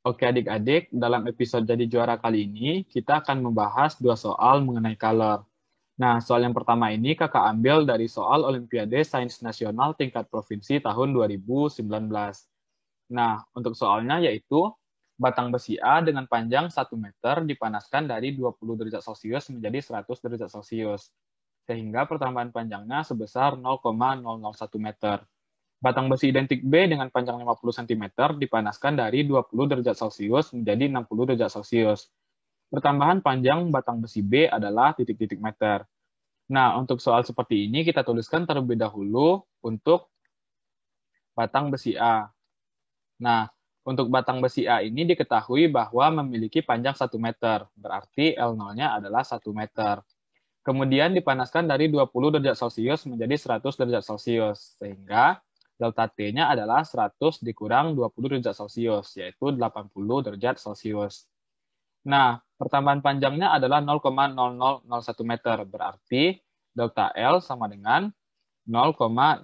Oke adik-adik, dalam episode Jadi Juara kali ini, kita akan membahas dua soal mengenai color. Nah, soal yang pertama ini kakak ambil dari soal Olimpiade Sains Nasional tingkat provinsi tahun 2019. Nah, untuk soalnya yaitu, batang besi A dengan panjang 1 meter dipanaskan dari 20 derajat Celcius menjadi 100 derajat Celcius, sehingga pertambahan panjangnya sebesar 0,001 meter. Batang besi identik B dengan panjang 50 cm dipanaskan dari 20 derajat Celcius menjadi 60 derajat Celcius. Pertambahan panjang batang besi B adalah titik-titik meter. Nah, untuk soal seperti ini kita tuliskan terlebih dahulu untuk batang besi A. Nah, untuk batang besi A ini diketahui bahwa memiliki panjang 1 meter, berarti L0-nya adalah 1 meter. Kemudian dipanaskan dari 20 derajat Celcius menjadi 100 derajat Celcius, sehingga delta T-nya adalah 100 dikurang 20 derajat Celcius, yaitu 80 derajat Celcius. Nah, pertambahan panjangnya adalah 0,0001 meter, berarti delta L sama dengan 0,001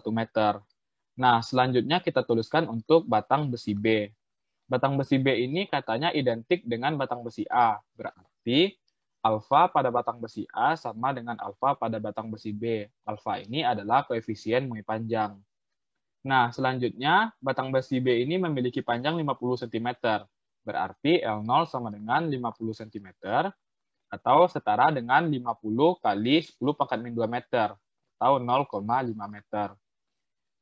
meter. Nah, selanjutnya kita tuliskan untuk batang besi B. Batang besi B ini katanya identik dengan batang besi A, berarti alfa pada batang besi A sama dengan alfa pada batang besi B. Alfa ini adalah koefisien Muai panjang. Nah, selanjutnya batang besi B ini memiliki panjang 50 cm. Berarti L0 sama dengan 50 cm atau setara dengan 50 kali 10 pangkat min 2 meter atau 0,5 meter.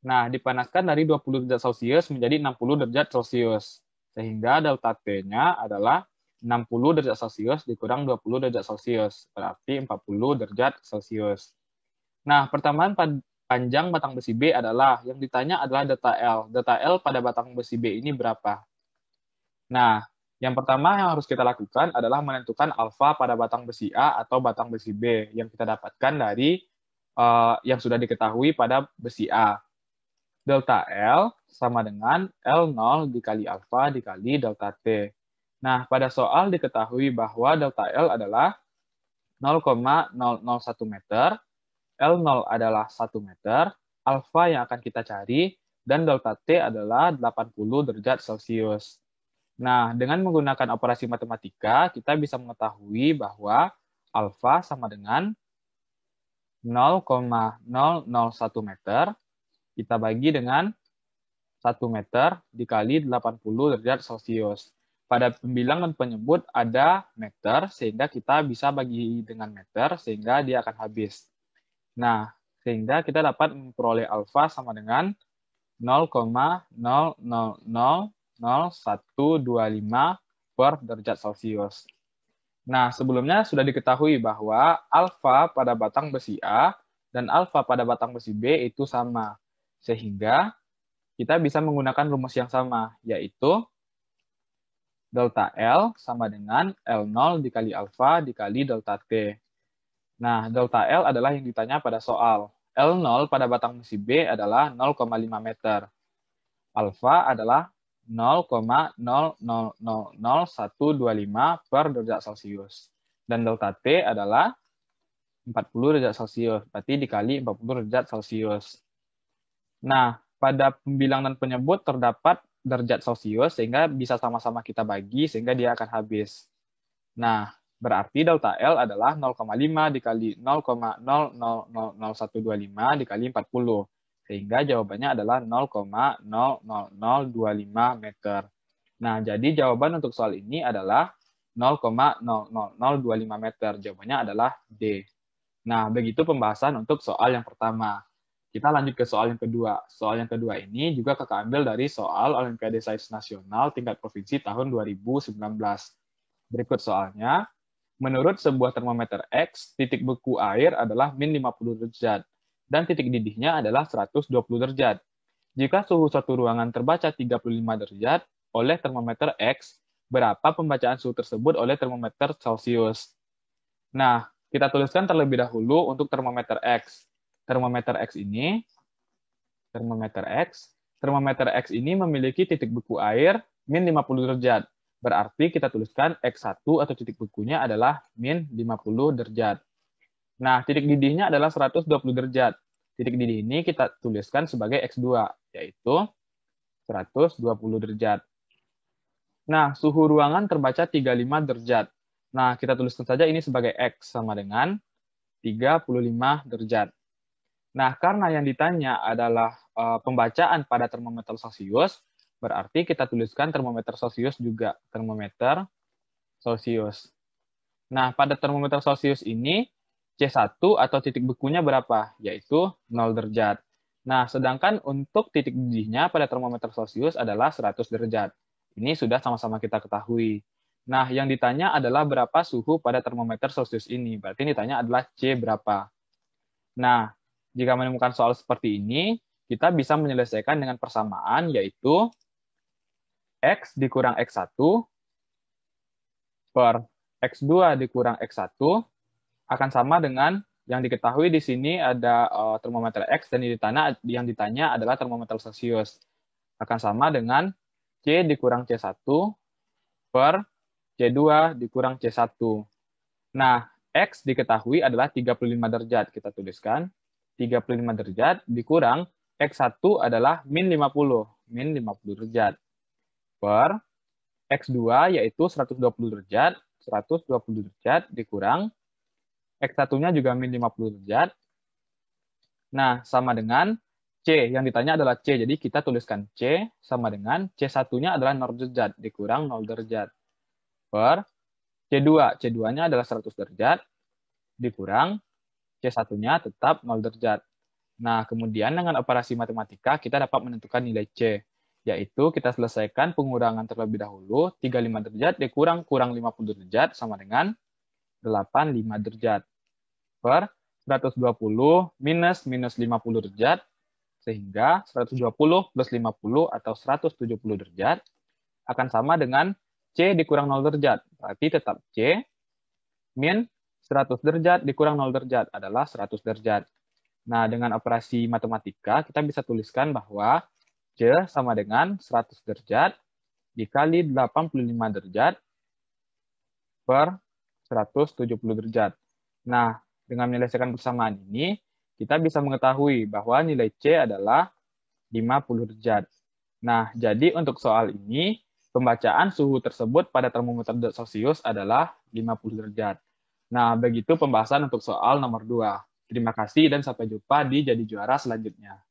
Nah, dipanaskan dari 20 derajat Celcius menjadi 60 derajat Celcius. Sehingga delta T-nya adalah 60 derajat Celcius dikurang 20 derajat Celcius. Berarti 40 derajat Celcius. Nah, pertambahan panjang batang besi B adalah, yang ditanya adalah delta L. Delta L pada batang besi B ini berapa? Nah, yang pertama yang harus kita lakukan adalah menentukan alfa pada batang besi A atau batang besi B yang kita dapatkan dari yang sudah diketahui pada besi A. Delta L sama dengan L0 dikali alfa dikali delta T. Nah, pada soal diketahui bahwa delta L adalah 0,001 meter, L0 adalah 1 meter, alfa yang akan kita cari, dan delta T adalah 80 derajat Celcius. Nah, dengan menggunakan operasi matematika, kita bisa mengetahui bahwa alfa sama dengan 0,001 meter, kita bagi dengan 1 meter dikali 80 derajat Celcius. Pada pembilang dan penyebut ada meter, sehingga kita bisa bagi dengan meter, sehingga dia akan habis. Nah, sehingga kita dapat memperoleh alfa sama dengan 0,000125 per derajat Celcius. Nah, sebelumnya sudah diketahui bahwa alfa pada batang besi A dan alfa pada batang besi B itu sama. Sehingga kita bisa menggunakan rumus yang sama, yaitu delta L sama dengan L0 dikali alfa dikali delta T. Nah, delta L adalah yang ditanya pada soal. L0 pada batang besi B adalah 0,5 meter. Alfa adalah 0,000125 per derajat Celcius. Dan delta T adalah 40 derajat Celcius. Berarti dikali 40 derajat Celcius. Nah, pada pembilang dan penyebut terdapat derajat Celcius, sehingga bisa sama-sama kita bagi, sehingga dia akan habis. Nah, berarti delta L adalah 0,5 dikali 0,000125 dikali 40. Sehingga jawabannya adalah 0,00025 meter. Nah, jadi jawaban untuk soal ini adalah 0,00025 meter. Jawabannya adalah D. Nah, begitu pembahasan untuk soal yang pertama. Kita lanjut ke soal yang kedua. Soal yang kedua ini juga kakak ambil dari soal Olimpiade Sains Nasional tingkat provinsi tahun 2019. Berikut soalnya. Menurut sebuah termometer X, titik beku air adalah min 50 derajat dan titik didihnya adalah 120 derajat. Jika suhu suatu ruangan terbaca 35 derajat oleh termometer X, berapa pembacaan suhu tersebut oleh termometer Celcius? Nah, kita tuliskan terlebih dahulu untuk termometer X. Termometer X ini, termometer X, termometer X ini memiliki titik beku air min 50 derajat. Berarti kita tuliskan X1 atau titik bekunya adalah min 50 derajat. Nah, titik didihnya adalah 120 derajat. Titik didih ini kita tuliskan sebagai X2, yaitu 120 derajat. Nah, suhu ruangan terbaca 35 derajat. Nah, kita tuliskan saja ini sebagai X sama dengan 35 derajat. Nah, karena yang ditanya adalah pembacaan pada termometer Celcius, berarti kita tuliskan termometer Celcius juga. Termometer Celcius. Nah, pada termometer Celcius ini, C1 atau titik bekunya berapa? Yaitu 0 derajat. Nah, sedangkan untuk titik didihnya pada termometer Celcius adalah 100 derajat. Ini sudah sama-sama kita ketahui. Nah, yang ditanya adalah berapa suhu pada termometer Celcius ini. Berarti yang ditanya adalah C berapa. Nah, jika menemukan soal seperti ini, kita bisa menyelesaikan dengan persamaan, yaitu X dikurang X1 per X2 dikurang X1 akan sama dengan yang diketahui di sini ada termometer X dan yang ditanya adalah termometer Celcius. Akan sama dengan C dikurang C1 per C2 dikurang C1. Nah, X diketahui adalah 35 derajat. Kita tuliskan 35 derajat dikurang X1 adalah min 50 derajat per X2 yaitu 120 derajat, 120 derajat dikurang X1-nya juga min 50 derajat. Nah, sama dengan C. Yang ditanya adalah C. Jadi kita tuliskan C sama dengan C1-nya adalah 0 derajat dikurang 0 derajat per C2. C2-nya adalah 100 derajat dikurang C1-nya tetap 0 derajat. Nah, kemudian dengan operasi matematika kita dapat menentukan nilai C. Yaitu kita selesaikan pengurangan terlebih dahulu. 35 derajat dikurang kurang 50 derajat sama dengan 85 derajat per 120 minus 50 derajat, sehingga 120 plus 50 atau 170 derajat akan sama dengan C dikurang 0 derajat. Berarti tetap C min 100 derajat dikurang 0 derajat adalah 100 derajat. Nah, dengan operasi matematika, kita bisa tuliskan bahwa C sama dengan 100 derajat dikali 85 derajat per 170 derajat. Nah, dengan menyelesaikan persamaan ini, kita bisa mengetahui bahwa nilai C adalah 50 derajat. Nah, jadi untuk soal ini, pembacaan suhu tersebut pada termometer Celcius adalah 50 derajat. Nah, begitu pembahasan untuk soal nomor 2. Terima kasih dan sampai jumpa di Jadi Juara selanjutnya.